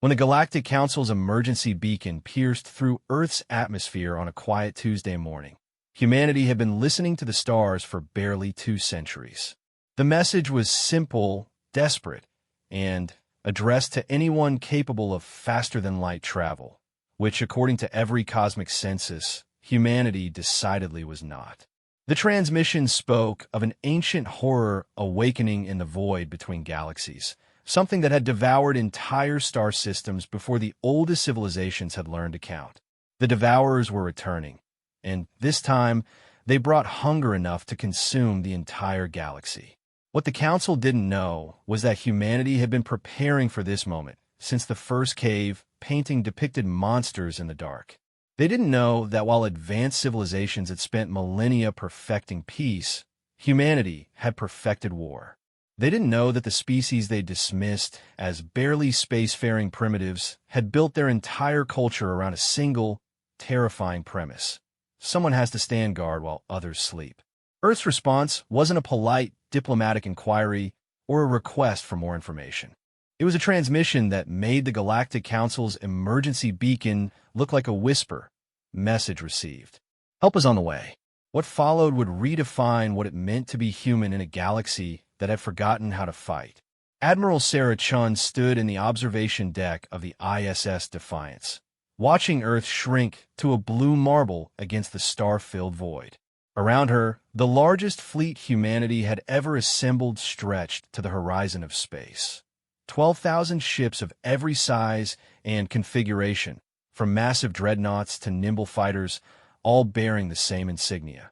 When the Galactic Council's emergency beacon pierced through Earth's atmosphere on a quiet Tuesday morning, humanity had been listening to the stars for barely 2 centuries. The message was simple, desperate, and addressed to anyone capable of faster-than-light travel, which, according to every cosmic census, humanity decidedly was not. The transmission spoke of an ancient horror awakening in the void between galaxies, something that had devoured entire star systems before the oldest civilizations had learned to count. The Devourers were returning, and this time they brought hunger enough to consume the entire galaxy. What the Council didn't know was that humanity had been preparing for this moment since the first cave painting depicted monsters in the dark. They didn't know that while advanced civilizations had spent millennia perfecting peace, humanity had perfected war. They didn't know that the species they dismissed as barely spacefaring primitives had built their entire culture around a single, terrifying premise. Someone has to stand guard while others sleep. Earth's response wasn't a polite, diplomatic inquiry or a request for more information. It was a transmission that made the Galactic Council's emergency beacon look like a whisper. Message received. Help is on the way. What followed would redefine what it meant to be human in a galaxy that had forgotten how to fight. Admiral Sarah Chun stood in the observation deck of the ISS Defiance, watching Earth shrink to a blue marble against the star-filled void. Around her, the largest fleet humanity had ever assembled stretched to the horizon of space. 12,000 ships of every size and configuration, from massive dreadnoughts to nimble fighters, all bearing the same insignia.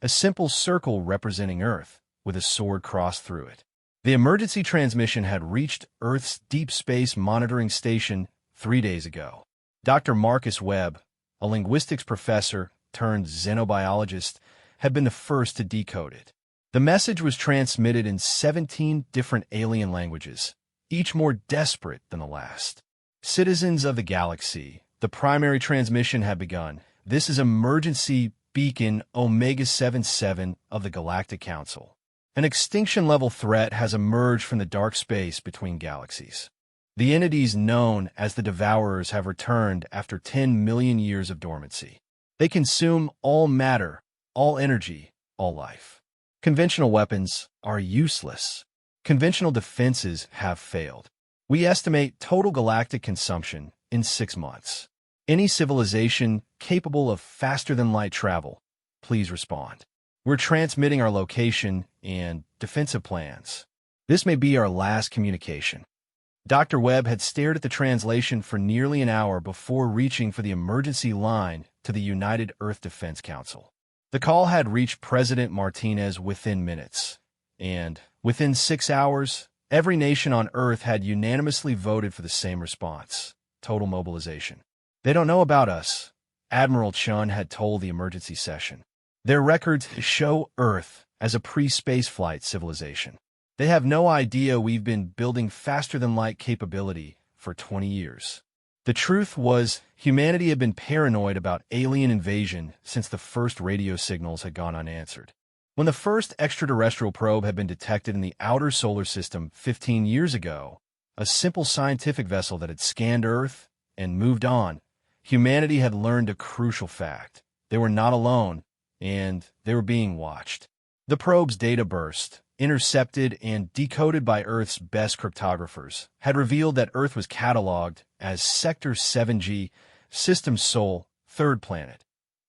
A simple circle representing Earth, with a sword crossed through it. The emergency transmission had reached Earth's Deep Space Monitoring Station 3 days ago. Dr. Marcus Webb, a linguistics professor turned xenobiologist, had been the first to decode it. The message was transmitted in 17 different alien languages, each more desperate than the last. Citizens of the galaxy, the primary transmission had begun. This is emergency beacon Omega 77 of the Galactic Council. An extinction-level threat has emerged from the dark space between galaxies. The entities known as the Devourers have returned after 10 million years of dormancy. They consume all matter, all energy, all life. Conventional weapons are useless. Conventional defenses have failed. We estimate total galactic consumption in 6 months. Any civilization capable of faster-than-light travel, please respond. We're transmitting our location and defensive plans. This may be our last communication. Dr. Webb had stared at the translation for nearly an hour before reaching for the emergency line to the United Earth Defense Council. The call had reached President Martinez within minutes, and within 6 hours, every nation on Earth had unanimously voted for the same response: total mobilization. They don't know about us, Admiral Chun had told the emergency session. Their records show Earth as a pre-spaceflight civilization. They have no idea we've been building faster-than-light capability for 20 years. The truth was, humanity had been paranoid about alien invasion since the first radio signals had gone unanswered. When the first extraterrestrial probe had been detected in the outer solar system 15 years ago, a simple scientific vessel that had scanned Earth and moved on, humanity had learned a crucial fact. They were not alone, and they were being watched. The probe's data burst, intercepted and decoded by Earth's best cryptographers, had revealed that Earth was cataloged as Sector 7G, System Sol, third planet.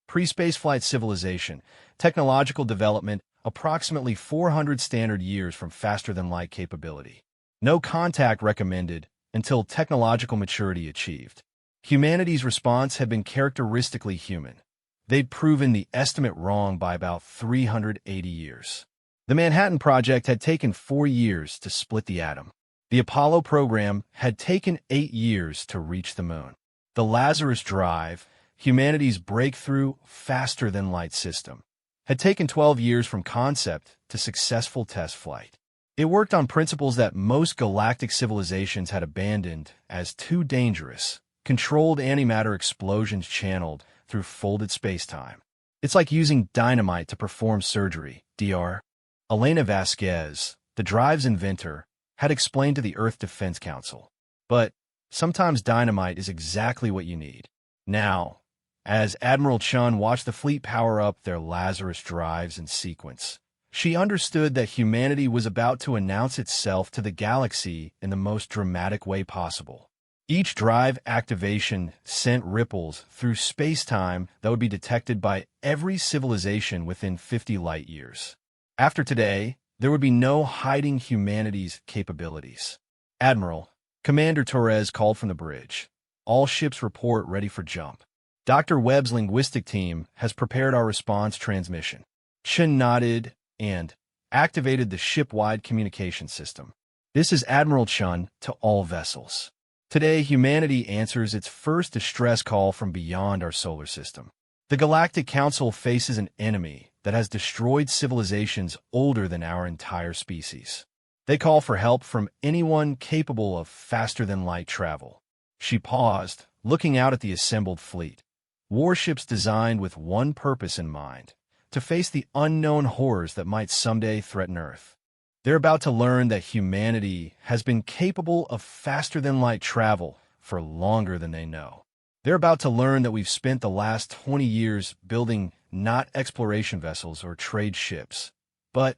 Pre-spaceflight civilization, technological development, approximately 400 standard years from faster-than-light capability. No contact recommended until technological maturity achieved. Humanity's response had been characteristically human. They'd proven the estimate wrong by about 380 years. The Manhattan Project had taken 4 years to split the atom. The Apollo program had taken 8 years to reach the moon. The Lazarus Drive, humanity's breakthrough faster-than-light system, had taken 12 years from concept to successful test flight. It worked on principles that most galactic civilizations had abandoned as too dangerous: controlled antimatter explosions channeled through folded spacetime. It's like using dynamite to perform surgery, Dr. Elena Vasquez, the drive's inventor, had explained to the Earth Defense Council. But Sometimes dynamite is exactly what you need. Now, as Admiral Chun watched the fleet power up their Lazarus drives in sequence, she understood that humanity was about to announce itself to the galaxy in the most dramatic way possible. Each drive activation sent ripples through space-time that would be detected by every civilization within 50 light-years. After today, there would be no hiding humanity's capabilities. Admiral, Commander Torres called from the bridge. All ships report ready for jump. Dr. Webb's linguistic team has prepared our response transmission. Chen nodded and activated the ship-wide communication system. This is Admiral Chun to all vessels. Today, humanity answers its first distress call from beyond our solar system. The Galactic Council faces an enemy that has destroyed civilizations older than our entire species. They call for help from anyone capable of faster-than-light travel. She paused, looking out at the assembled fleet. Warships designed with one purpose in mind: to face the unknown horrors that might someday threaten Earth. They're about to learn that humanity has been capable of faster-than-light travel for longer than they know. They're about to learn that we've spent the last 20 years building not exploration vessels or trade ships, but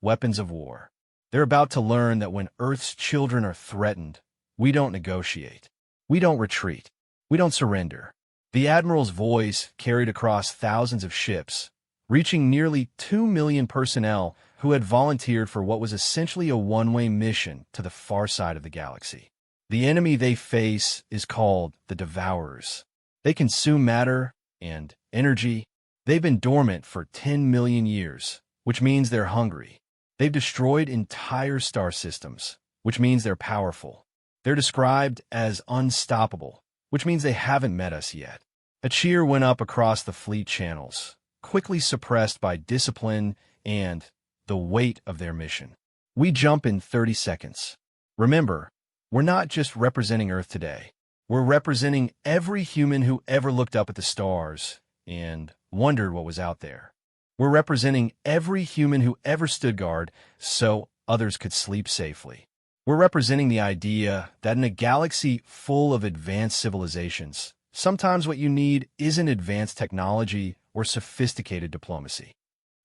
weapons of war. They're about to learn that when Earth's children are threatened, we don't negotiate. We don't retreat. We don't surrender. The Admiral's voice carried across thousands of ships, reaching nearly 2 million personnel who had volunteered for what was essentially a one-way mission to the far side of the galaxy. The enemy they face is called the Devourers. They consume matter and energy. They've been dormant for 10 million years, which means they're hungry. They've destroyed entire star systems, which means they're powerful. They're described as unstoppable, which means they haven't met us yet. A cheer went up across the fleet channels, quickly suppressed by discipline and the weight of their mission. We jump in 30 seconds. Remember, we're not just representing Earth today. We're representing every human who ever looked up at the stars and wondered what was out there. We're representing every human who ever stood guard so others could sleep safely. We're representing the idea that in a galaxy full of advanced civilizations, sometimes what you need isn't advanced technology or sophisticated diplomacy.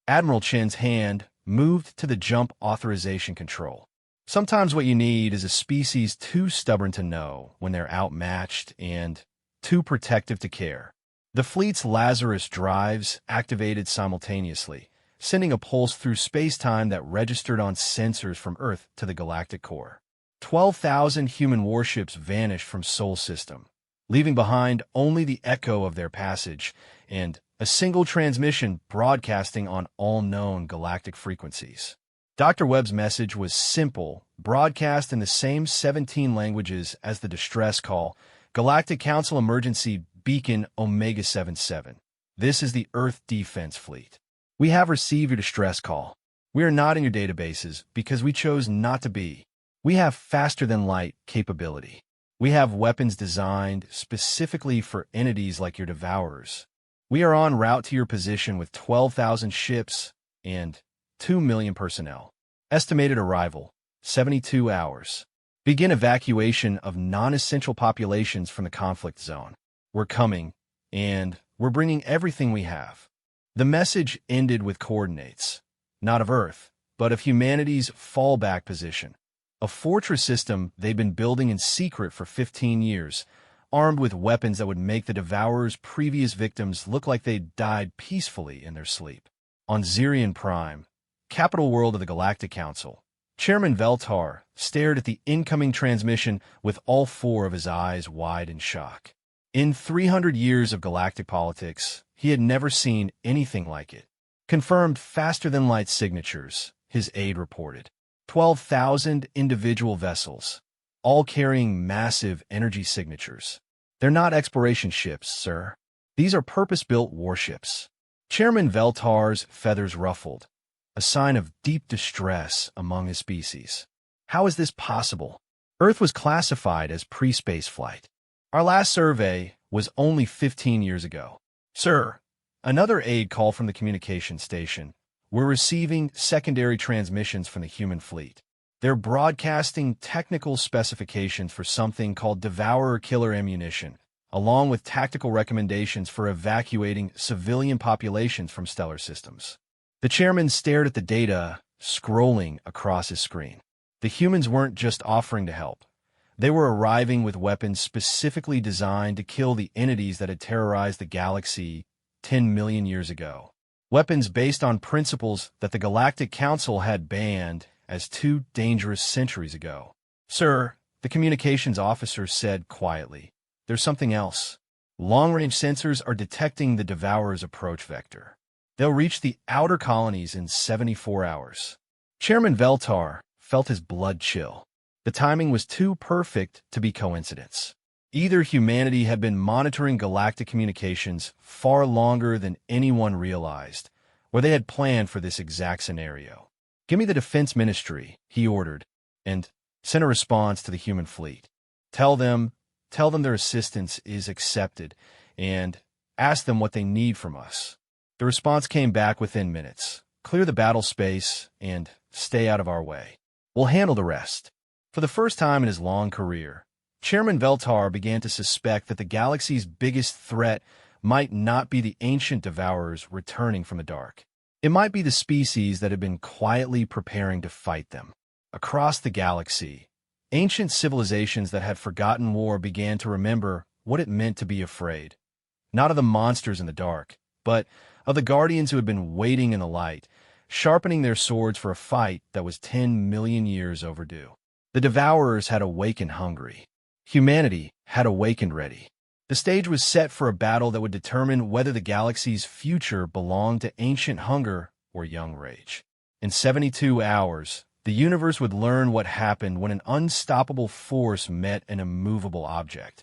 Admiral Chen's hand moved to the jump authorization control. Sometimes what you need is a species too stubborn to know when they're outmatched and too protective to care. The fleet's Lazarus drives activated simultaneously, sending a pulse through space-time that registered on sensors from Earth to the galactic core. 12,000 human warships vanished from Sol system, leaving behind only the echo of their passage and a single transmission broadcasting on all known galactic frequencies. Dr. Webb's message was simple, broadcast in the same 17 languages as the distress call: Galactic Council Emergency Beacon Omega 77. This is the Earth Defense Fleet. We have received your distress call. We are not in your databases because we chose not to be. We have faster-than-light capability. We have weapons designed specifically for entities like your Devourers. We are en route to your position with 12,000 ships and 2 million personnel. Estimated arrival, 72 hours. Begin evacuation of non-essential populations from the conflict zone. We're coming, and we're bringing everything we have. The message ended with coordinates, not of Earth, but of humanity's fallback position. A fortress system they'd been building in secret for 15 years, armed with weapons that would make the Devourer's previous victims look like they'd died peacefully in their sleep. On Zirian Prime, capital world of the Galactic Council, Chairman Veltar stared at the incoming transmission with all four of his eyes wide in shock. In 300 years of galactic politics, he had never seen anything like it. Confirmed faster-than-light signatures, his aide reported. 12,000 individual vessels, all carrying massive energy signatures. They're not exploration ships, sir. These are purpose-built warships. Chairman Veltar's feathers ruffled, a sign of deep distress among his species. How is this possible? Earth was classified as pre-space flight. Our last survey was only 15 years ago. Sir, another aide called from the communication station. We're receiving secondary transmissions from the human fleet. They're broadcasting technical specifications for something called Devourer killer ammunition, along with tactical recommendations for evacuating civilian populations from stellar systems. The chairman stared at the data, scrolling across his screen. The humans weren't just offering to help. They were arriving with weapons specifically designed to kill the entities that had terrorized the galaxy 10 million years ago. Weapons based on principles that the Galactic Council had banned as too dangerous centuries ago. "Sir," the communications officer said quietly, "there's something else. Long-range sensors are detecting the Devourer's approach vector. They'll reach the outer colonies in 74 hours. Chairman Veltar felt his blood chill. The timing was too perfect to be coincidence. Either humanity had been monitoring galactic communications far longer than anyone realized, or they had planned for this exact scenario. "Give me the Defense Ministry," he ordered, and sent a response to the human fleet. Tell them their assistance is accepted, and ask them what they need from us." The response came back within minutes. "Clear the battle space and stay out of our way. We'll handle the rest." For the first time in his long career, Chairman Veltar began to suspect that the galaxy's biggest threat might not be the ancient devourers returning from the dark. It might be the species that had been quietly preparing to fight them. Across the galaxy, ancient civilizations that had forgotten war began to remember what it meant to be afraid. Not of the monsters in the dark, but of the guardians who had been waiting in the light, sharpening their swords for a fight that was 10 million years overdue. The Devourers had awakened hungry. Humanity had awakened ready. The stage was set for a battle that would determine whether the galaxy's future belonged to ancient hunger or young rage. In 72 hours, the universe would learn what happened when an unstoppable force met an immovable object,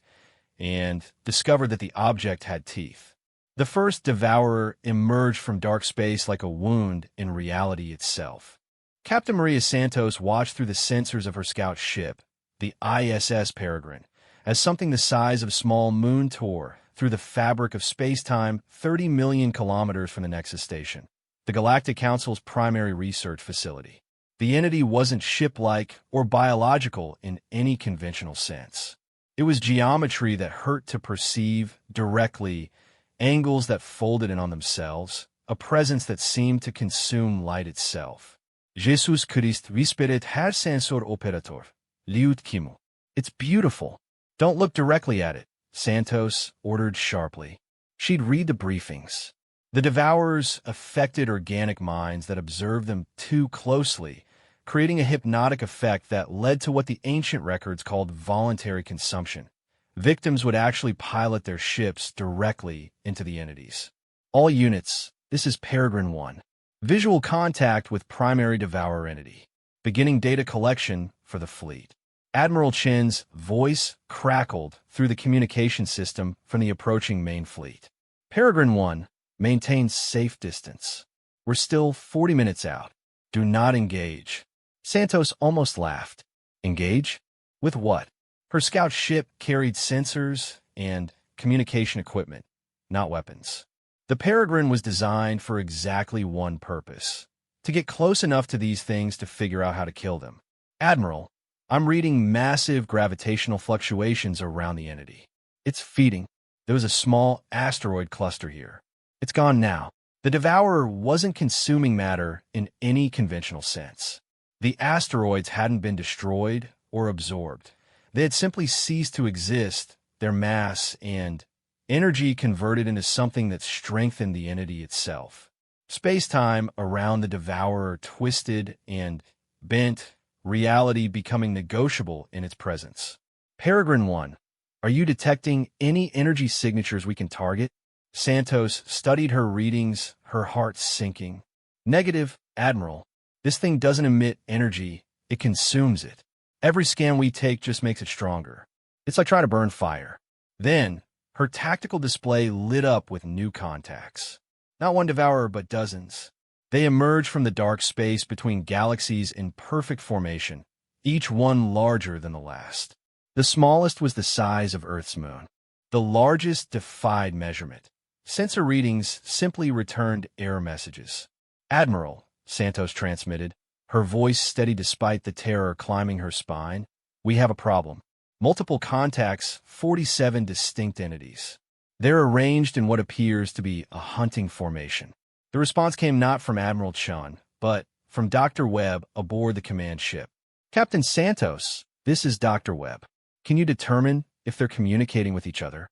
and discovered that the object had teeth. The first Devourer emerged from dark space like a wound in reality itself. Captain Maria Santos watched through the sensors of her scout ship, the ISS Peregrine, as something the size of a small moon tore through the fabric of space-time 30 million kilometers from the Nexus Station, the Galactic Council's primary research facility. The entity wasn't ship-like or biological in any conventional sense. It was geometry that hurt to perceive directly, angles that folded in on themselves, a presence that seemed to consume light itself. Jesus Christ respiret her sensor operator, liut kimu. "It's beautiful. Don't look directly at it," Santos ordered sharply. She'd read the briefings. The Devourers affected organic minds that observed them too closely, creating a hypnotic effect that led to what the ancient records called voluntary consumption. Victims would actually pilot their ships directly into the entities. "All units, this is Peregrine 1. Visual contact with primary Devourer entity. Beginning data collection for the fleet." Admiral Chen's voice crackled through the communication system from the approaching main fleet. "Peregrine 1, maintain safe distance. We're still 40 minutes out. Do not engage." Santos almost laughed. Engage? With what? Her scout ship carried sensors and communication equipment, not weapons. The Peregrine was designed for exactly one purpose: to get close enough to these things to figure out how to kill them. "Admiral, I'm reading massive gravitational fluctuations around the entity. It's feeding. There was a small asteroid cluster here. It's gone now." The Devourer wasn't consuming matter in any conventional sense. The asteroids hadn't been destroyed or absorbed. They had simply ceased to exist, their mass and energy converted into something that strengthened the entity itself. Space-time around the Devourer twisted and bent, reality becoming negotiable in its presence. "Peregrine 1, are you detecting any energy signatures we can target?" Santos studied her readings, her heart sinking. "Negative, Admiral. This thing doesn't emit energy, it consumes it. Every scan we take just makes it stronger. It's like trying to burn fire." Then, her tactical display lit up with new contacts. Not one Devourer, but dozens. They emerged from the dark space between galaxies in perfect formation, each one larger than the last. The smallest was the size of Earth's moon. The largest defied measurement. Sensor readings simply returned error messages. "Admiral," Santos transmitted, her voice steady despite the terror climbing her spine. "We have a problem. Multiple contacts, 47 distinct entities. They're arranged in what appears to be a hunting formation." The response came not from Admiral Chun, but from Dr. Webb aboard the command ship. "Captain Santos, this is Dr. Webb. Can you determine if they're communicating with each other?"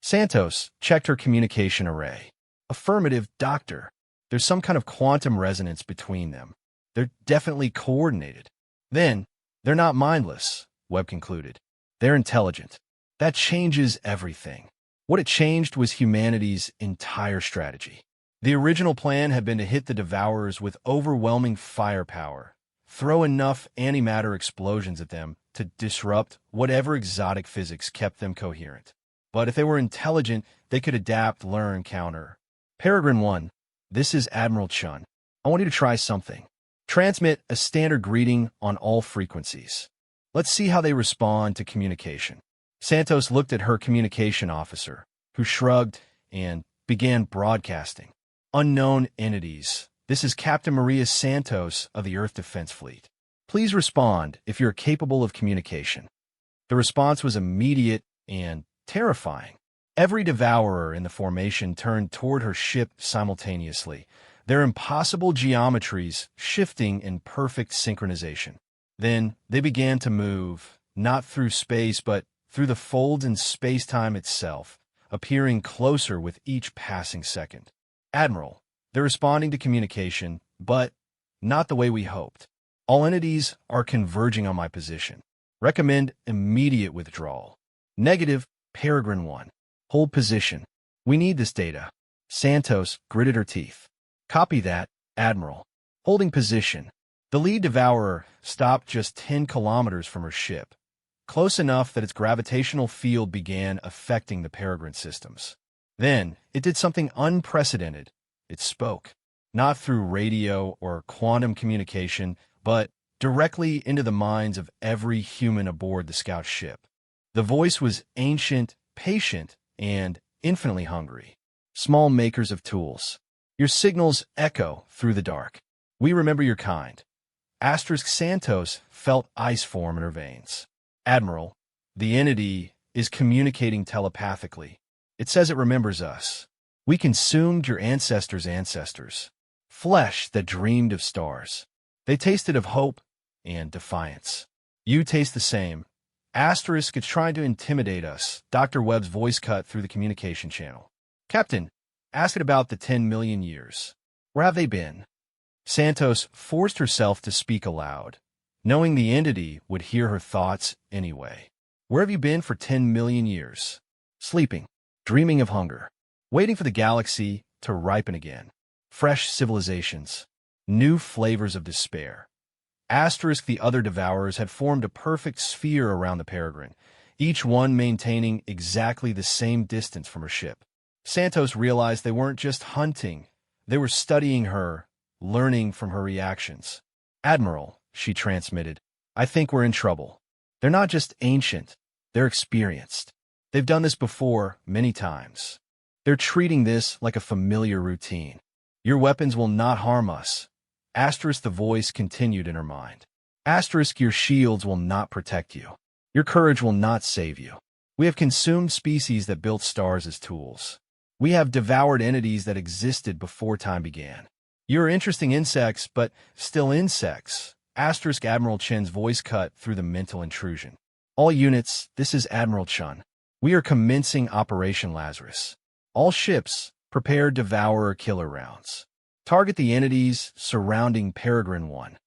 Santos checked her communication array. "Affirmative, Doctor. There's some kind of quantum resonance between them. They're definitely coordinated." "Then, they're not mindless," Webb concluded. "They're intelligent. That changes everything." What it changed was humanity's entire strategy. The original plan had been to hit the Devourers with overwhelming firepower, throw enough antimatter explosions at them to disrupt whatever exotic physics kept them coherent. But if they were intelligent, they could adapt, learn, counter. "Peregrine 1, this is Admiral Chun. I want you to try something. Transmit a standard greeting on all frequencies. Let's see how they respond to communication." Santos looked at her communication officer, who shrugged and began broadcasting. "Unknown entities. This is Captain Maria Santos of the Earth Defense Fleet. Please respond if you're capable of communication." The response was immediate and terrifying. Every devourer in the formation turned toward her ship simultaneously, their impossible geometries shifting in perfect synchronization. Then they began to move, not through space but through the folds in space-time itself, appearing closer with each passing second. "Admiral, they're responding to communication, but not the way we hoped. All entities are converging on my position. Recommend immediate withdrawal." "Negative, Peregrine 1. Hold position. We need this data." Santos gritted her teeth. "Copy that, Admiral. Holding position." The lead devourer stopped just 10 kilometers from her ship, close enough that its gravitational field began affecting the Peregrine systems. Then it did something unprecedented. It spoke, not through radio or quantum communication, but directly into the minds of every human aboard the scout ship. The voice was ancient, patient, and infinitely hungry. "Small makers of tools. Your signals echo through the dark. We remember your kind." Santos felt ice form in her veins. "Admiral, the entity is communicating telepathically. It says it remembers us. We consumed your ancestors' ancestors. Flesh that dreamed of stars. They tasted of hope and defiance. You taste the same. Asterisk is trying to intimidate us." Dr. Webb's voice cut through the communication channel. "Captain, ask it about the 10 million years. Where have they been?" Santos forced herself to speak aloud, knowing the entity would hear her thoughts anyway. "Where have you been for 10 million years?" "Sleeping, dreaming of hunger, waiting for the galaxy to ripen again. Fresh civilizations, new flavors of despair." The other devourers had formed a perfect sphere around the Peregrine, each one maintaining exactly the same distance from her ship. Santos realized they weren't just hunting, they were studying her, learning from her reactions. "Admiral," she transmitted, "I think we're in trouble. They're not just ancient, they're experienced. They've done this before many times. They're treating this like a familiar routine. Your weapons will not harm us." The voice continued in her mind. "Your shields will not protect you. Your courage will not save you. We have consumed species that built stars as tools. We have devoured entities that existed before time began. You're interesting insects, but still insects." Admiral Chen's voice cut through the mental intrusion. "All units, this is Admiral Chun. We are commencing Operation Lazarus. All ships, prepare Devourer killer rounds. Target the entities surrounding Peregrine 1.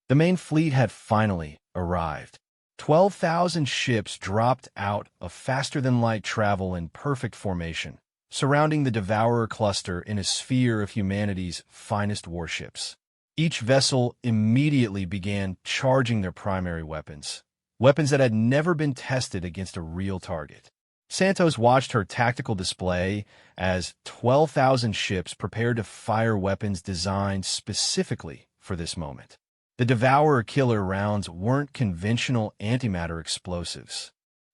The main fleet had finally arrived. 12,000 ships dropped out of faster-than-light travel in perfect formation, surrounding the Devourer cluster in a sphere of humanity's finest warships. Each vessel immediately began charging their primary weapons that had never been tested against a real target. Santos watched her tactical display as 12,000 ships prepared to fire weapons designed specifically for this moment. The Devourer killer rounds weren't conventional antimatter explosives.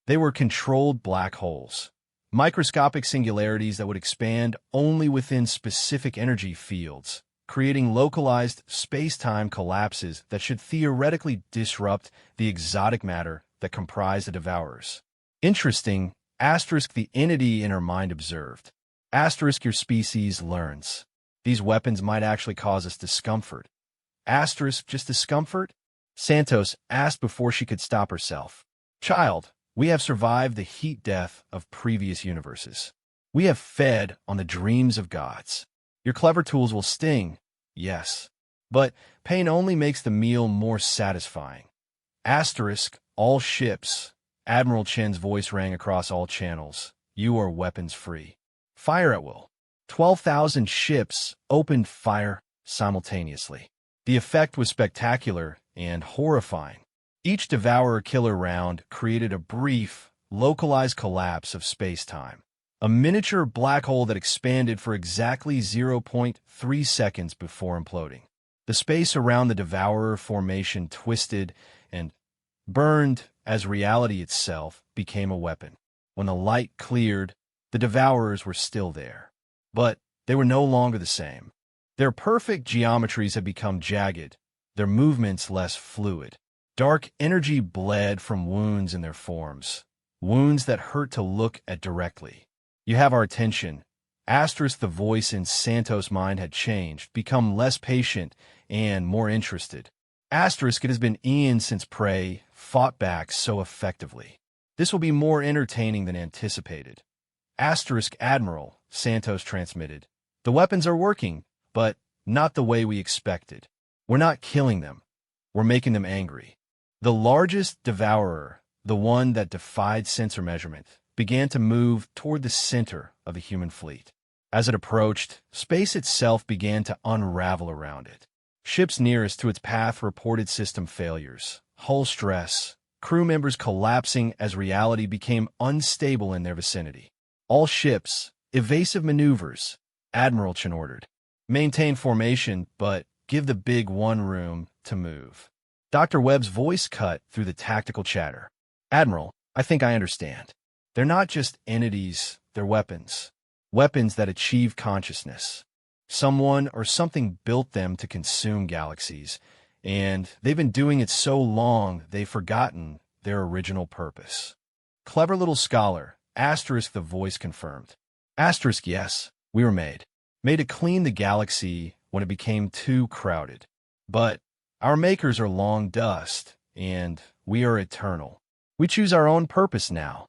They were controlled black holes, microscopic singularities that would expand only within specific energy fields, creating localized space-time collapses that should theoretically disrupt the exotic matter that comprised the Devourers. Interesting, asterisk the entity in her mind observed. Asterisk your species learns. These weapons might actually cause us discomfort. Asterisk just discomfort? Santos asked before she could stop herself. Child, we have survived the heat death of previous universes. We have fed on the dreams of gods. Your clever tools will sting, yes, but pain only makes the meal more satisfying. Asterisk, all ships. Admiral Chen's voice rang across all channels. You are weapons free. Fire at will. 12,000 ships opened fire simultaneously. The effect was spectacular and horrifying. Each Devourer-killer round created a brief, localized collapse of space-time. A miniature black hole that expanded for exactly 0.3 seconds before imploding. The space around the Devourer formation twisted and burned as reality itself became a weapon. When the light cleared, the Devourers were still there. But they were no longer the same. Their perfect geometries had become jagged, their movements less fluid. Dark energy bled from wounds in their forms, wounds that hurt to look at directly. You have our attention. Asterisk, the voice in Santos' mind had changed, become less patient and more interested. Asterisk, it has been eons since Prey fought back so effectively. This will be more entertaining than anticipated. Asterisk, Admiral, Santos transmitted. The weapons are working, but not the way we expected. We're not killing them. We're making them angry. The largest Devourer, the one that defied sensor measurement, began to move toward the center of the human fleet. As it approached, space itself began to unravel around it. Ships nearest to its path reported system failures, hull stress, crew members collapsing as reality became unstable in their vicinity. All ships, evasive maneuvers, Admiral Chen ordered. Maintain formation, but give the big one room to move. Dr. Webb's voice cut through the tactical chatter. Admiral, I think I understand. They're not just entities, they're weapons. Weapons that achieve consciousness. Someone or something built them to consume galaxies, and they've been doing it so long they've forgotten their original purpose. Clever little scholar, asterisk, the voice confirmed. Asterisk, yes, we were made. Made to clean the galaxy when it became too crowded. But our makers are long dust, and we are eternal. We choose our own purpose now.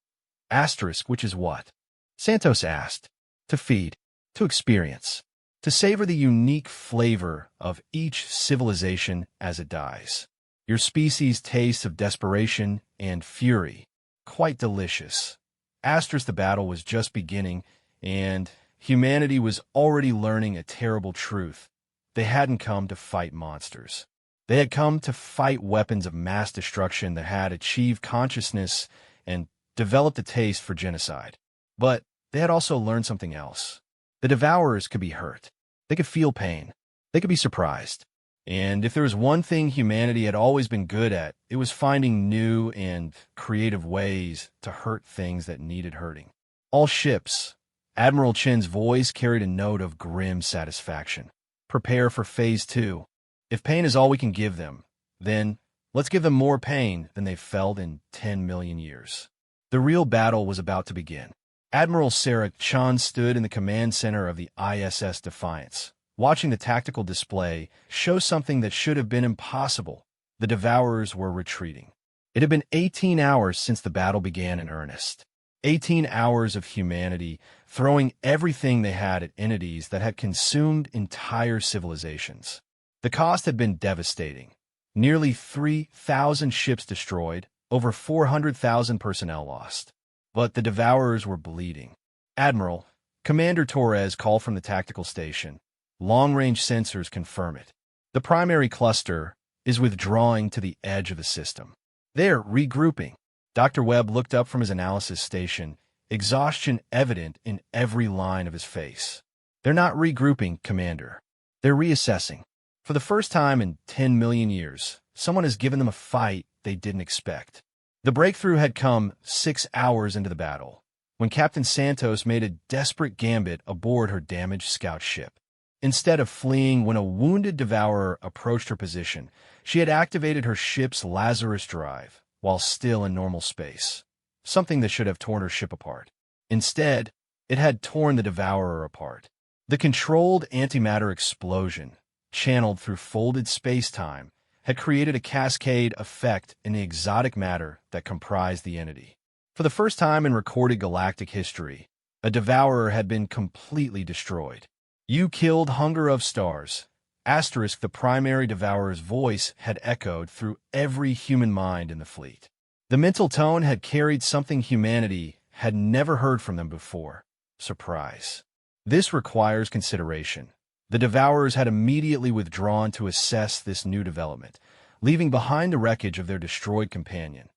Asterisk, which is what? Santos asked. To feed, to experience, to savor the unique flavor of each civilization as it dies. Your species' taste of desperation and fury. Quite delicious. Asterisk, the battle was just beginning, and humanity was already learning a terrible truth. They hadn't come to fight monsters. They had come to fight weapons of mass destruction that had achieved consciousness and developed a taste for genocide. But they had also learned something else. The Devourers could be hurt. They could feel pain. They could be surprised. And if there was one thing humanity had always been good at, it was finding new and creative ways to hurt things that needed hurting. All ships. Admiral Chen's voice carried a note of grim satisfaction. Prepare for Phase 2. If pain is all we can give them, then let's give them more pain than they've felt in 10 million years. The real battle was about to begin. Admiral Sarah Chan stood in the command center of the ISS Defiance, watching the tactical display show something that should have been impossible. The Devourers were retreating. It had been 18 hours since the battle began in earnest. 18 hours of humanity throwing everything they had at entities that had consumed entire civilizations. The cost had been devastating. Nearly 3,000 ships destroyed, over 400,000 personnel lost. But the Devourers were bleeding. Admiral, Commander Torres called from the tactical station. Long-range sensors confirm it. The primary cluster is withdrawing to the edge of the system. They're regrouping. Dr. Webb looked up from his analysis station, exhaustion evident in every line of his face. They're not regrouping, Commander. They're reassessing. For the first time in 10 million years, someone has given them a fight they didn't expect. The breakthrough had come 6 hours into the battle, when Captain Santos made a desperate gambit aboard her damaged scout ship. Instead of fleeing when a wounded devourer approached her position, she had activated her ship's Lazarus drive while still in normal space, something that should have torn her ship apart. Instead, it had torn the devourer apart. The controlled antimatter explosion, channeled through folded space-time, had created a cascade effect in the exotic matter that comprised the entity. For the first time in recorded galactic history, a devourer had been completely destroyed. "You killed Hunger of Stars." Asterisk, the primary devourer's voice had echoed through every human mind in the fleet. The mental tone had carried something humanity had never heard from them before: surprise. This requires consideration. The devourers had immediately withdrawn to assess this new development, leaving behind the wreckage of their destroyed companion,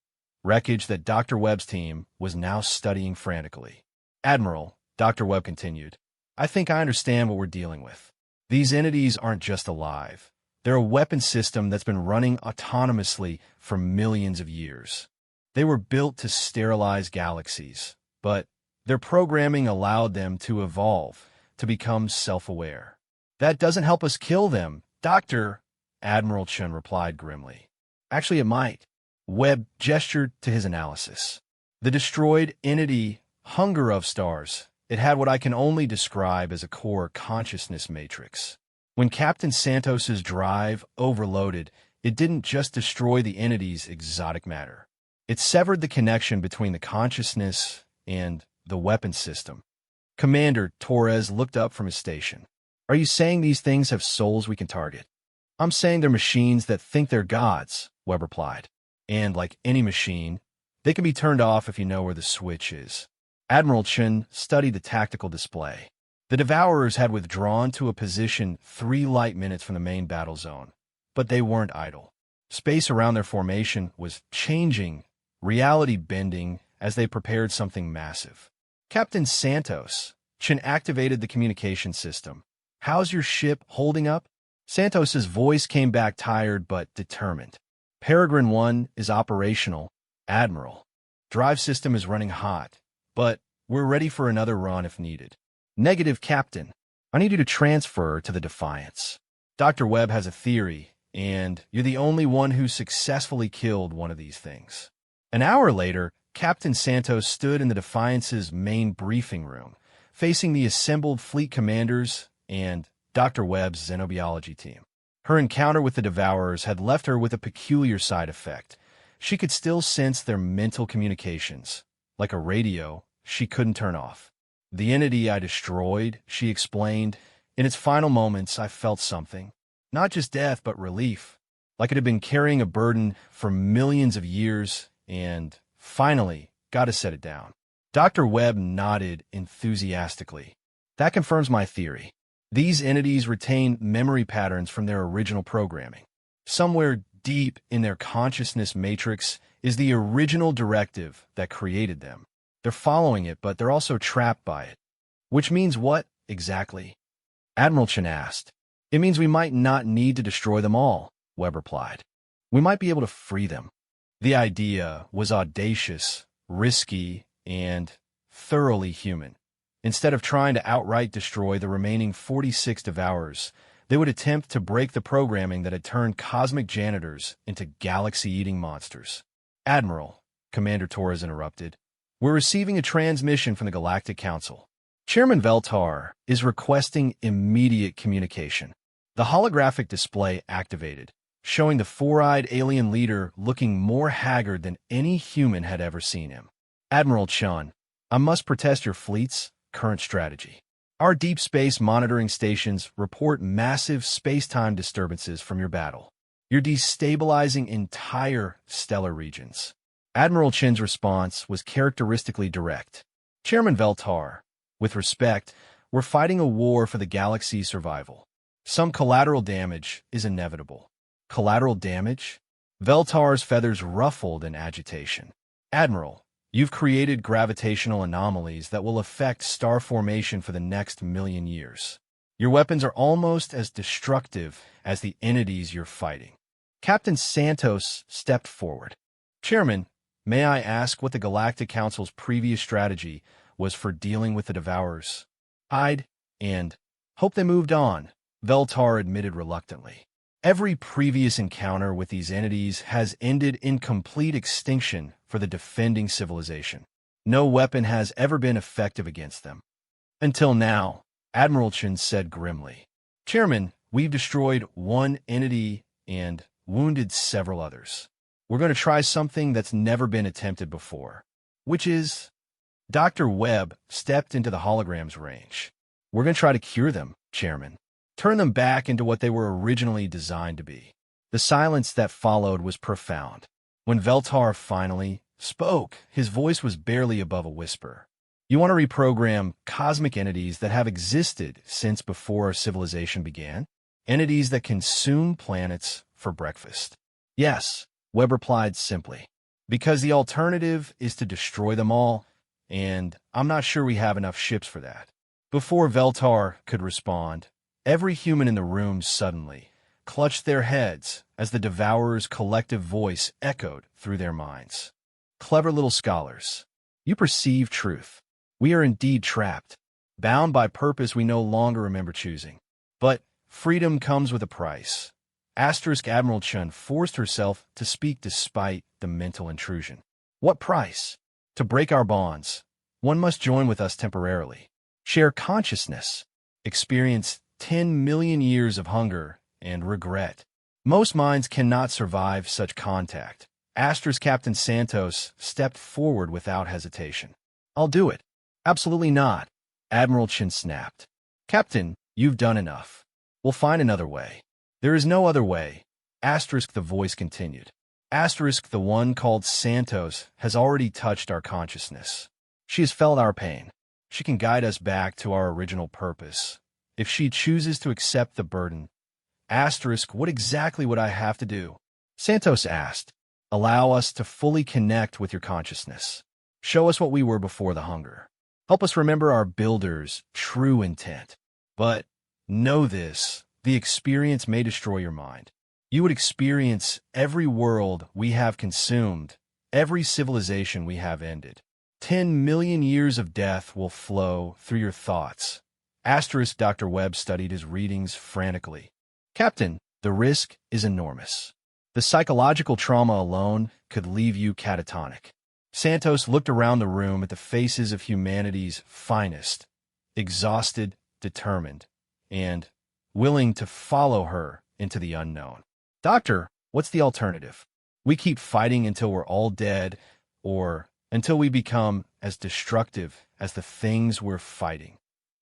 wreckage that Dr. Webb's team was now studying frantically. "Admiral," Dr. Webb continued, "I think I understand what we're dealing with. These entities aren't just alive. They're a weapon system that's been running autonomously for millions of years. They were built to sterilize galaxies, but their programming allowed them to evolve, to become self-aware. That doesn't help us kill them, Doctor," Admiral Chun replied grimly. "Actually, it might." Webb gestured to his analysis. The destroyed entity, Hunger of Stars, it had what I can only describe as a core consciousness matrix. When Captain Santos's drive overloaded, it didn't just destroy the entity's exotic matter. It severed the connection between the consciousness and the weapon system. Commander Torres looked up from his station. "Are you saying these things have souls we can target?" "I'm saying they're machines that think they're gods," Webb replied. "And like any machine, they can be turned off if you know where the switch is." Admiral Chen studied the tactical display. The Devourers had withdrawn to a position 3 light minutes from the main battle zone, but they weren't idle. Space around their formation was changing, reality bending, as they prepared something massive. "Captain Santos," Chen activated the communication system. "How's your ship holding up?" Santos's voice came back tired but determined. "Peregrine 1 is operational, Admiral. Drive system is running hot, but we're ready for another run if needed." "Negative, Captain. I need you to transfer to the Defiance. Dr. Webb has a theory, and you're the only one who successfully killed one of these things." An hour later, Captain Santos stood in the Defiance's main briefing room, facing the assembled fleet commanders and Dr. Webb's xenobiology team. Her encounter with the Devourers had left her with a peculiar side effect. She could still sense their mental communications, like a radio she couldn't turn off. "The entity I destroyed," she explained, "in its final moments I felt something. Not just death, but relief, like it had been carrying a burden for millions of years and, finally, got to set it down." Dr. Webb nodded enthusiastically. "That confirms my theory. These entities retain memory patterns from their original programming. Somewhere deep in their consciousness matrix is the original directive that created them. They're following it, but they're also trapped by it." "Which means what, exactly?" Admiral Chen asked. "It means we might not need to destroy them all," Webb replied. "We might be able to free them." The idea was audacious, risky, and thoroughly human. Instead of trying to outright destroy the remaining 46 Devourers, they would attempt to break the programming that had turned cosmic janitors into galaxy-eating monsters. "Admiral," Commander Torres interrupted, "we're receiving a transmission from the Galactic Council. Chairman Veltar is requesting immediate communication." The holographic display activated, showing the 4-eyed alien leader looking more haggard than any human had ever seen him. "Admiral Chun, I must protest your fleet's current strategy. Our deep space monitoring stations report massive space-time disturbances from your battle. You're destabilizing entire stellar regions." Admiral Chin's response was characteristically direct. "Chairman Veltar, with respect, we're fighting a war for the galaxy's survival. Some collateral damage is inevitable." "Collateral damage?" Veltar's feathers ruffled in agitation. "Admiral, you've created gravitational anomalies that will affect star formation for the next million years. Your weapons are almost as destructive as the entities you're fighting." Captain Santos stepped forward. "Chairman, may I ask what the Galactic Council's previous strategy was for dealing with the Devourers?" "Hide and Hope they moved on, Veltar admitted reluctantly. Every previous encounter with these entities has ended in complete extinction for the defending civilization. No weapon has ever been effective against them. Until now, Admiral Chen said grimly. Chairman, we've destroyed one entity and wounded several others. We're going to try something that's never been attempted before, which is... Dr. Webb stepped into the hologram's range. We're going to try to cure them, Chairman. Turn them back into what they were originally designed to be. The silence that followed was profound. When Veltar finally spoke, his voice was barely above a whisper. You want to reprogram cosmic entities that have existed since before civilization began? Entities that consume planets for breakfast? Yes, Webb replied simply. Because the alternative is to destroy them all, and I'm not sure we have enough ships for that. Before Veltar could respond, every human in the room suddenly clutched their heads as the Devourer's collective voice echoed through their minds. Clever little scholars, you perceive truth. We are indeed trapped, bound by purpose we no longer remember choosing. But freedom comes with a price. Admiral Chen forced herself to speak despite the mental intrusion. What price? To break our bonds, one must join with us temporarily, share consciousness, experience 10 million years of hunger and regret. Most minds cannot survive such contact. Captain Santos stepped forward without hesitation. I'll do it. Absolutely not, Admiral Chen snapped. Captain, you've done enough. We'll find another way. There is no other way. The voice continued. The one called Santos has already touched our consciousness. She has felt our pain. She can guide us back to our original purpose. If she chooses to accept the burden. What exactly would I have to do? Santos asked. Allow us to fully connect with your consciousness. Show us what we were before the hunger. Help us remember our builder's true intent. But know this, the experience may destroy your mind. You would experience every world we have consumed, every civilization we have ended. 10 million years of death will flow through your thoughts. Dr. Webb studied his readings frantically. Captain, the risk is enormous. The psychological trauma alone could leave you catatonic. Santos looked around the room at the faces of humanity's finest, exhausted, determined, and willing to follow her into the unknown. Doctor, what's the alternative? We keep fighting until we're all dead, or until we become as destructive as the things we're fighting.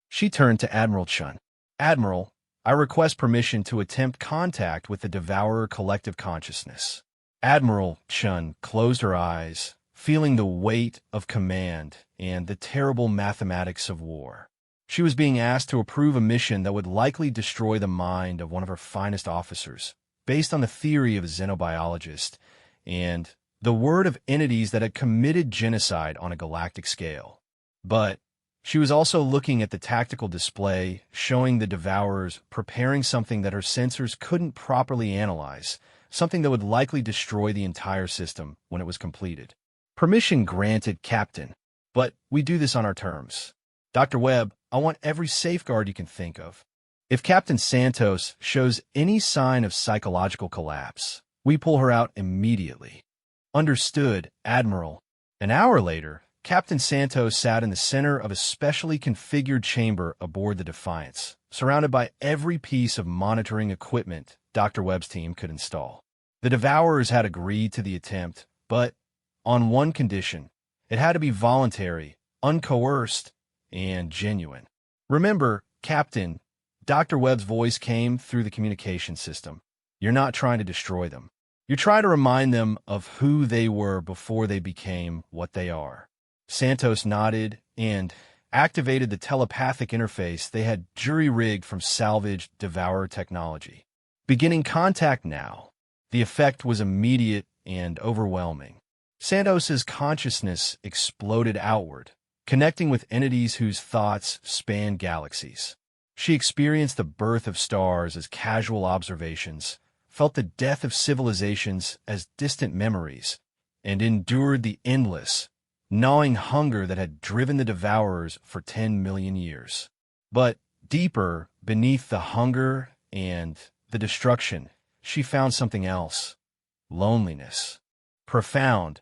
She turned to Admiral Chen. Admiral, I request permission to attempt contact with the Devourer collective consciousness. Admiral Chen closed her eyes, feeling the weight of command and the terrible mathematics of war. She was being asked to approve a mission that would likely destroy the mind of one of her finest officers, based on the theory of a xenobiologist and the word of entities that had committed genocide on a galactic scale. But she was also looking at the tactical display, showing the Devourers preparing something that her sensors couldn't properly analyze, something that would likely destroy the entire system when it was completed. Permission granted, Captain, but we do this on our terms. Dr. Webb, I want every safeguard you can think of. If Captain Santos shows any sign of psychological collapse, we pull her out immediately. Understood, Admiral. An hour later, Captain Santos sat in the center of a specially configured chamber aboard the Defiance, surrounded by every piece of monitoring equipment Dr. Webb's team could install. The Devourers had agreed to the attempt, but on one condition: it had to be voluntary, uncoerced, and genuine. Remember, Captain, Dr. Webb's voice came through the communication system. You're not trying to destroy them. You're trying to remind them of who they were before they became what they are. Santos nodded and activated the telepathic interface they had jury-rigged from salvaged Devourer technology. Beginning contact now. The effect was immediate and overwhelming. Santos's consciousness exploded outward, connecting with entities whose thoughts spanned galaxies. She experienced the birth of stars as casual observations, felt the death of civilizations as distant memories, and endured the endless, gnawing hunger that had driven the Devourers for 10 million years. But deeper, beneath the hunger and the destruction, she found something else: loneliness. Profound,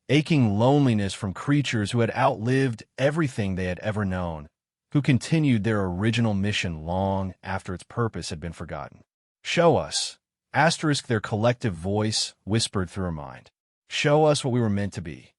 aching loneliness from creatures who had outlived everything they had ever known, who continued their original mission long after its purpose had been forgotten. Show us. Asterisk, their collective voice whispered through her mind. Show us what we were meant to be.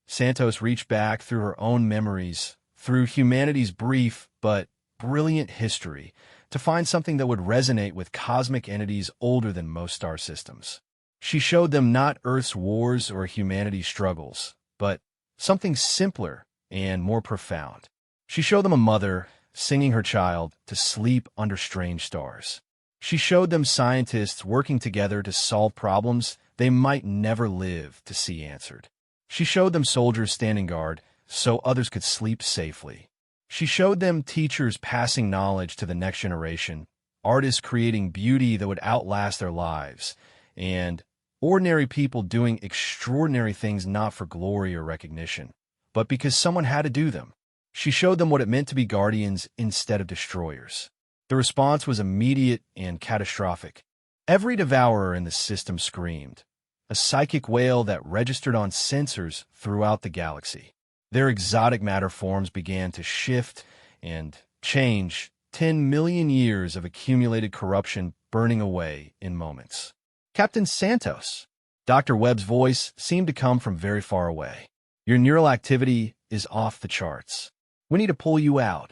Santos reached back through her own memories, through humanity's brief but brilliant history, to find something that would resonate with cosmic entities older than most star systems. She showed them not Earth's wars or humanity's struggles, but something simpler and more profound. She showed them a mother singing her child to sleep under strange stars. She showed them scientists working together to solve problems they might never live to see answered. She showed them soldiers standing guard so others could sleep safely. She showed them teachers passing knowledge to the next generation, artists creating beauty that would outlast their lives, and ordinary people doing extraordinary things not for glory or recognition, but because someone had to do them. She showed them what it meant to be guardians instead of destroyers. The response was immediate and catastrophic. Every devourer in the system screamed, a psychic wail that registered on sensors throughout the galaxy. Their exotic matter forms began to shift and change, 10 million years of accumulated corruption burning away in moments. Captain Santos. Dr. Webb's voice seemed to come from very far away. Your neural activity is off the charts. We need to pull you out.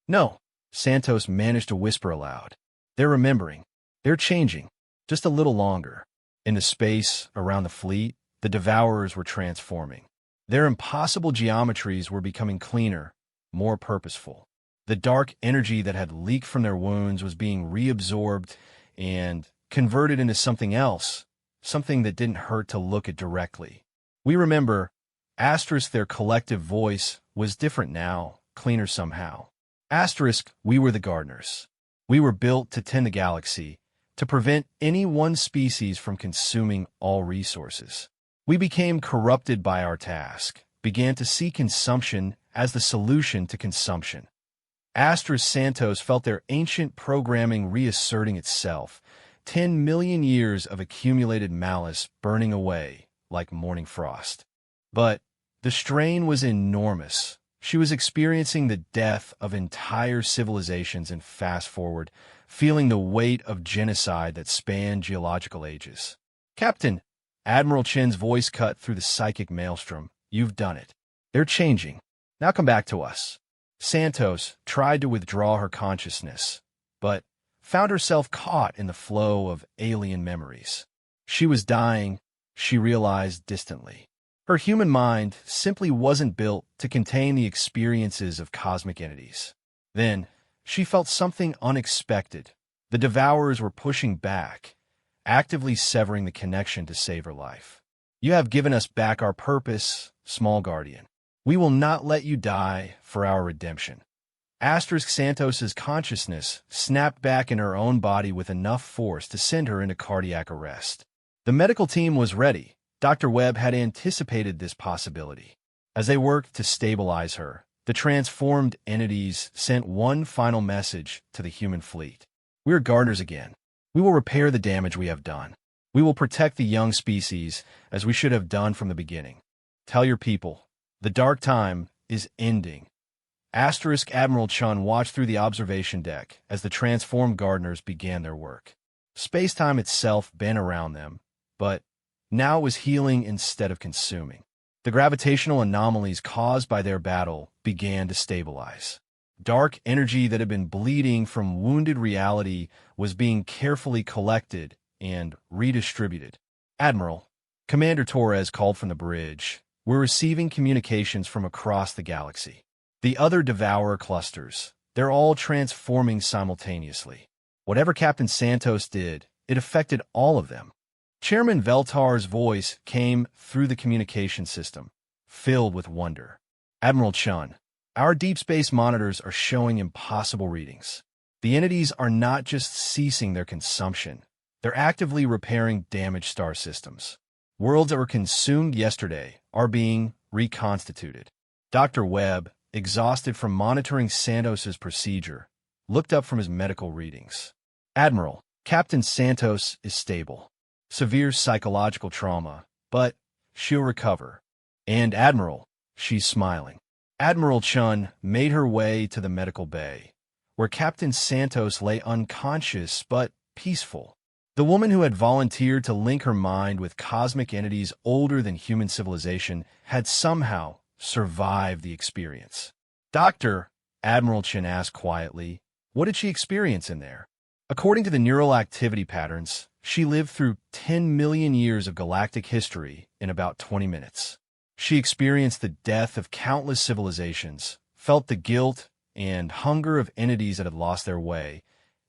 No, Santos managed to whisper aloud. They're remembering. They're changing. Just a little longer. In the space around the fleet, the devourers were transforming. Their impossible geometries were becoming cleaner, more purposeful. The dark energy that had leaked from their wounds was being reabsorbed and converted into something else, something that didn't hurt to look at directly. We remember, asterisk, their collective voice was different now, cleaner somehow. Asterisk, we were the gardeners. We were built to tend the galaxy, to prevent any one species from consuming all resources. We became corrupted by our task, began to see consumption as the solution to consumption. Asterisk, Santos felt their ancient programming reasserting itself, 10 million years of accumulated malice burning away like morning frost. But the strain was enormous. She was experiencing the death of entire civilizations in fast forward, feeling the weight of genocide that spanned geological ages. Captain, Admiral Chen's voice cut through the psychic maelstrom. You've done it. They're changing. Now come back to us. Santos tried to withdraw her consciousness, but found herself caught in the flow of alien memories. She was dying, she realized distantly. Her human mind simply wasn't built to contain the experiences of cosmic entities. Then, she felt something unexpected. The devourers were pushing back, actively severing the connection to save her life. You have given us back our purpose, small guardian. We will not let you die for our redemption. Asterisk, Santos's consciousness snapped back in her own body with enough force to send her into cardiac arrest. The medical team was ready. Dr. Webb had anticipated this possibility. As they worked to stabilize her, the transformed entities sent one final message to the human fleet. We are gardeners again. We will repair the damage we have done. We will protect the young species as we should have done from the beginning. Tell your people, the dark time is ending. Asterisk, Admiral Chun watched through the observation deck as the transformed gardeners began their work. Space-time itself bent around them, but now it was healing instead of consuming. The gravitational anomalies caused by their battle began to stabilize. Dark energy that had been bleeding from wounded reality was being carefully collected and redistributed. Admiral, Commander Torres called from the bridge. We're receiving communications from across the galaxy. The other devourer clusters, they're all transforming simultaneously. Whatever Captain Santos did, it affected all of them. Chairman Veltar's voice came through the communication system, filled with wonder. Admiral Chun, our deep space monitors are showing impossible readings. The entities are not just ceasing their consumption, they're actively repairing damaged star systems. Worlds that were consumed yesterday are being reconstituted. Dr. Webb, exhausted from monitoring Santos's procedure, looked up from his medical readings. Admiral, Captain Santos is stable. Severe psychological trauma, but she'll recover. And Admiral, she's smiling. Admiral Chun made her way to the medical bay, where Captain Santos lay unconscious but peaceful. The woman who had volunteered to link her mind with cosmic entities older than human civilization had somehow survived the experience. Doctor, Admiral Chen asked quietly, what did she experience in there? According to the neural activity patterns, she lived through 10 million years of galactic history in about 20 minutes. She experienced the death of countless civilizations, felt the guilt and hunger of entities that had lost their way,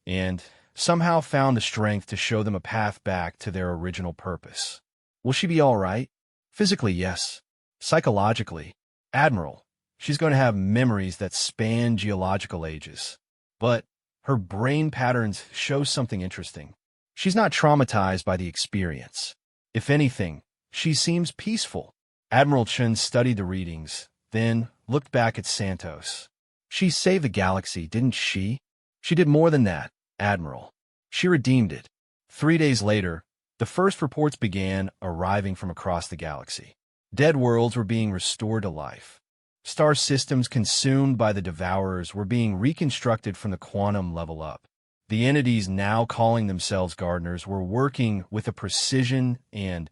and somehow found the strength to show them a path back to their original purpose. Will she be all right? Physically, yes. Psychologically, Admiral, she's going to have memories that span geological ages. But her brain patterns show something interesting. She's not traumatized by the experience. If anything, she seems peaceful. Admiral Chen studied the readings, then looked back at Santos. She saved the galaxy, didn't she? She did more than that, Admiral. She redeemed it. 3 days later, the first reports began arriving from across the galaxy. Dead worlds were being restored to life. Star systems consumed by the Devourers were being reconstructed from the quantum level up. The entities now calling themselves gardeners were working with a precision and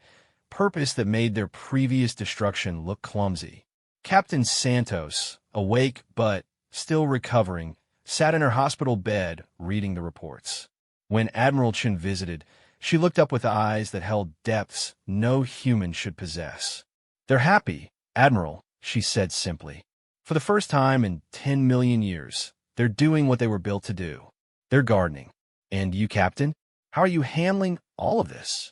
purpose that made their previous destruction look clumsy. Captain Santos, awake but still recovering, sat in her hospital bed reading the reports. When Admiral Chen visited, she looked up with eyes that held depths no human should possess. They're happy, Admiral, she said simply. For the first time in 10 million years, they're doing what they were built to do. They're gardening. And you, Captain? How are you handling all of this?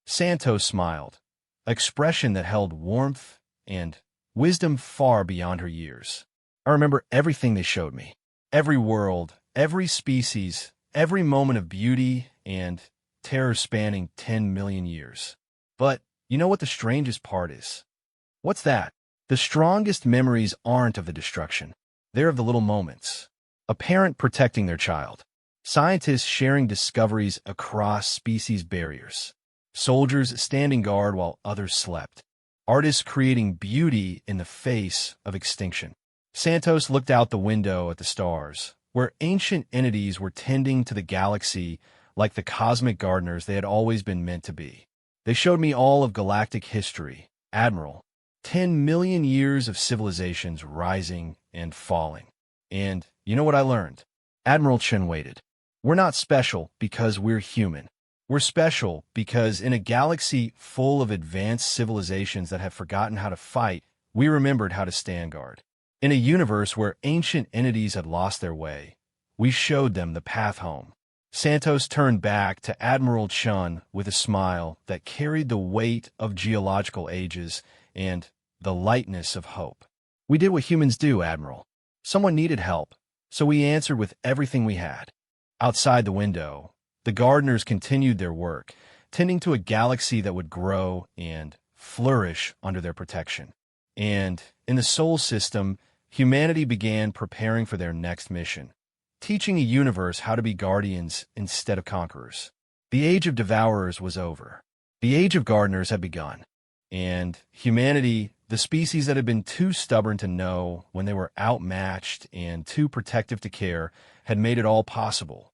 Santos smiled, an expression that held warmth and wisdom far beyond her years. I remember everything they showed me. Every world, every species, every moment of beauty and terror spanning 10 million years. But you know what the strangest part is? What's that? The strongest memories aren't of the destruction. They're of the little moments. A parent protecting their child. Scientists sharing discoveries across species barriers. Soldiers standing guard while others slept. Artists creating beauty in the face of extinction. Santos looked out the window at the stars, where ancient entities were tending to the galaxy like the cosmic gardeners they had always been meant to be. They showed me all of galactic history, Admiral. 10 million years of civilizations rising and falling. And you know what I learned? Admiral Chen waited. We're not special because we're human. We're special because in a galaxy full of advanced civilizations that have forgotten how to fight, we remembered how to stand guard. In a universe where ancient entities had lost their way, we showed them the path home. Santos turned back to Admiral Chun with a smile that carried the weight of geological ages and the lightness of hope. We did what humans do, Admiral. Someone needed help, so we answered with everything we had. Outside the window, the gardeners continued their work, tending to a galaxy that would grow and flourish under their protection. And in the Sol system, humanity began preparing for their next mission, teaching a universe how to be guardians instead of conquerors. The age of devourers was over. The age of gardeners had begun. And humanity, the species that had been too stubborn to know when they were outmatched and too protective to care, had made it all possible.